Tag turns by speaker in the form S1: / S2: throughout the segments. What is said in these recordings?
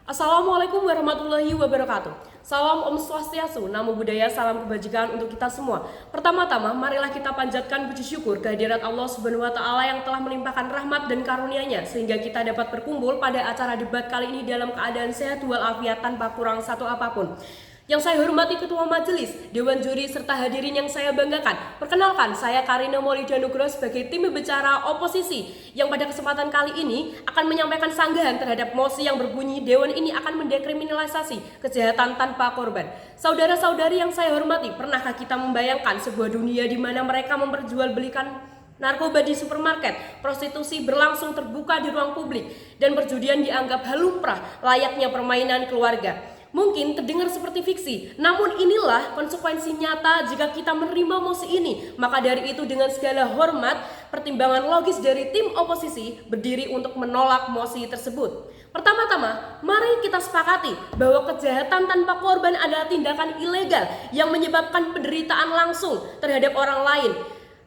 S1: Assalamualaikum warahmatullahi wabarakatuh. Salam Om Swastiastu, Namo Buddhaya, salam kebajikan untuk kita semua. Pertama-tama, marilah kita panjatkan puji syukur kehadirat Allah Subhanahu wa Ta'ala yang telah melimpahkan rahmat dan karunia-Nya sehingga kita dapat berkumpul pada acara debat kali ini dalam keadaan sehat walafiat tanpa kurang satu apapun. Yang saya hormati Ketua Majelis, Dewan Juri, serta hadirin yang saya banggakan. Perkenalkan, saya Karina Maulida Nugroho sebagai tim bicara oposisi yang pada kesempatan kali ini akan menyampaikan sanggahan terhadap mosi yang berbunyi Dewan ini akan mendekriminalisasi kejahatan tanpa korban. Saudara-saudari yang saya hormati, pernahkah kita membayangkan sebuah dunia di mana mereka memperjualbelikan narkoba di supermarket, prostitusi berlangsung terbuka di ruang publik, dan perjudian dianggap hal lumrah layaknya permainan keluarga? Mungkin terdengar seperti fiksi, namun inilah konsekuensi nyata jika kita menerima mosi ini. Maka dari itu dengan segala hormat, pertimbangan logis dari tim oposisi berdiri untuk menolak mosi tersebut. Pertama-tama, mari kita sepakati bahwa kejahatan tanpa korban adalah tindakan ilegal yang menyebabkan penderitaan langsung terhadap orang lain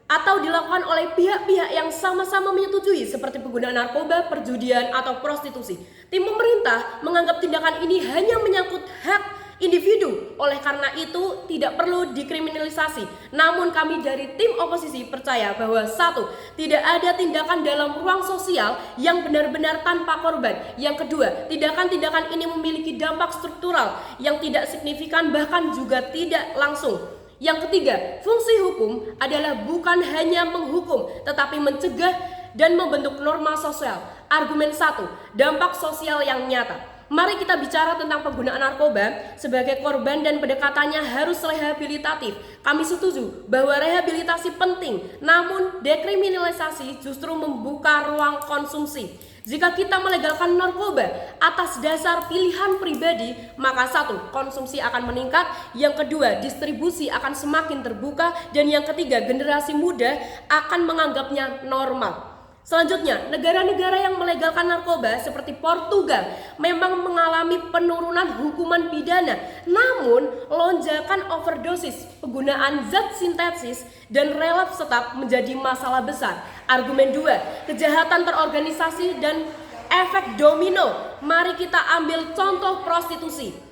S1: atau dilakukan oleh pihak-pihak yang sama-sama menyetujui seperti penggunaan narkoba, perjudian, atau prostitusi. Tim pemerintah menganggap tindakan ini hanya menyangkut hak individu, oleh karena itu tidak perlu dikriminalisasi. Namun kami dari tim oposisi percaya bahwa satu, tidak ada tindakan dalam ruang sosial yang benar-benar tanpa korban. Yang kedua, tindakan-tindakan ini memiliki dampak struktural yang tidak signifikan bahkan juga tidak langsung. Yang ketiga, fungsi hukum adalah bukan hanya menghukum, tetapi mencegah dan membentuk norma sosial. Argumen 1, dampak sosial yang nyata. Mari kita bicara tentang penggunaan narkoba sebagai korban dan pendekatannya harus rehabilitatif. Kami setuju bahwa rehabilitasi penting, namun dekriminalisasi justru membuka ruang konsumsi. Jika kita melegalkan narkoba atas dasar pilihan pribadi, maka satu, konsumsi akan meningkat, yang kedua, distribusi akan semakin terbuka, dan yang ketiga, generasi muda akan menganggapnya normal. Selanjutnya, negara-negara yang melegalkan narkoba seperti Portugal memang mengalami penurunan hukuman pidana. Namun, lonjakan overdosis, penggunaan zat sintetis, dan relapse tetap menjadi masalah besar. Argumen 2, kejahatan terorganisasi dan efek domino. Mari kita ambil contoh prostitusi.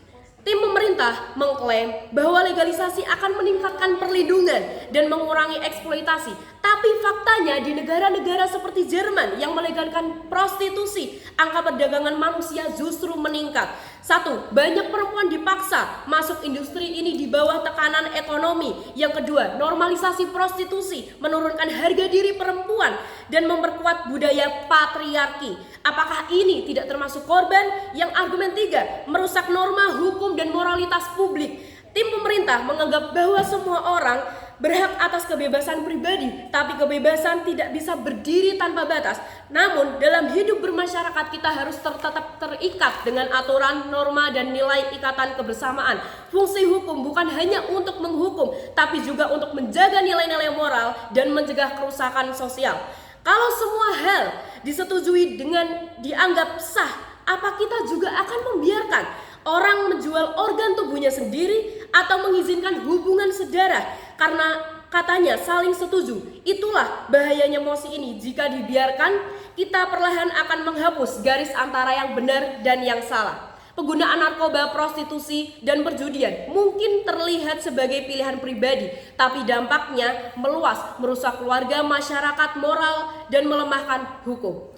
S1: Tim pemerintah mengklaim bahwa legalisasi akan meningkatkan perlindungan dan mengurangi eksploitasi. Tapi faktanya di negara-negara seperti Jerman yang melegalkan prostitusi, angka perdagangan manusia justru meningkat. Satu, banyak perempuan dipaksa masuk industri ini di bawah tekanan ekonomi. Yang kedua, normalisasi prostitusi menurunkan harga diri perempuan dan memperkuat budaya patriarki. Apakah ini tidak termasuk korban? Yang argumen 3, merusak norma hukum dan moralitas publik. Tim pemerintah menganggap bahwa semua orang berhak atas kebebasan pribadi, tapi kebebasan tidak bisa berdiri tanpa batas. Namun dalam hidup bermasyarakat kita harus tetap terikat dengan aturan, norma, dan nilai ikatan kebersamaan. Fungsi hukum bukan hanya untuk menghukum, tapi juga untuk menjaga nilai-nilai moral dan mencegah kerusakan sosial. Kalau semua hal disetujui dengan dianggap sah, apa kita juga akan membiarkan orang menjual organ tubuhnya sendiri atau mengizinkan hubungan sedarah karena katanya saling setuju? Itulah bahayanya mosi ini. Jika dibiarkan, kita perlahan akan menghapus garis antara yang benar dan yang salah. Penggunaan narkoba, prostitusi, dan perjudian mungkin terlihat sebagai pilihan pribadi, tapi dampaknya meluas, merusak keluarga, masyarakat, moral, dan melemahkan hukum.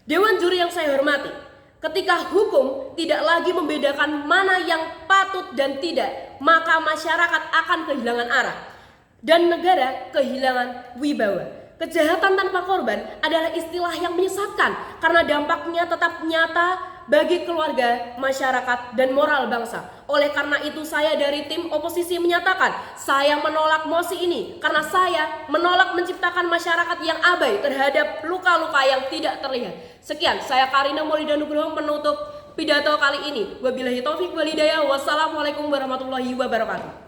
S1: Dewan juri yang saya hormati, ketika hukum tidak lagi membedakan mana yang patut dan tidak, maka masyarakat akan kehilangan arah dan negara kehilangan wibawa. Kejahatan tanpa korban adalah istilah yang menyesatkan karena dampaknya tetap nyata bagi keluarga, masyarakat, dan moral bangsa. Oleh karena itu saya dari tim oposisi menyatakan saya menolak mosi ini karena saya menolak menciptakan masyarakat yang abai terhadap luka-luka yang tidak terlihat. Sekian, saya Karina Maulida Nugroho menutup pidato kali ini. Wabillahi taufik wal hidayah. Wassalamualaikum warahmatullahi wabarakatuh.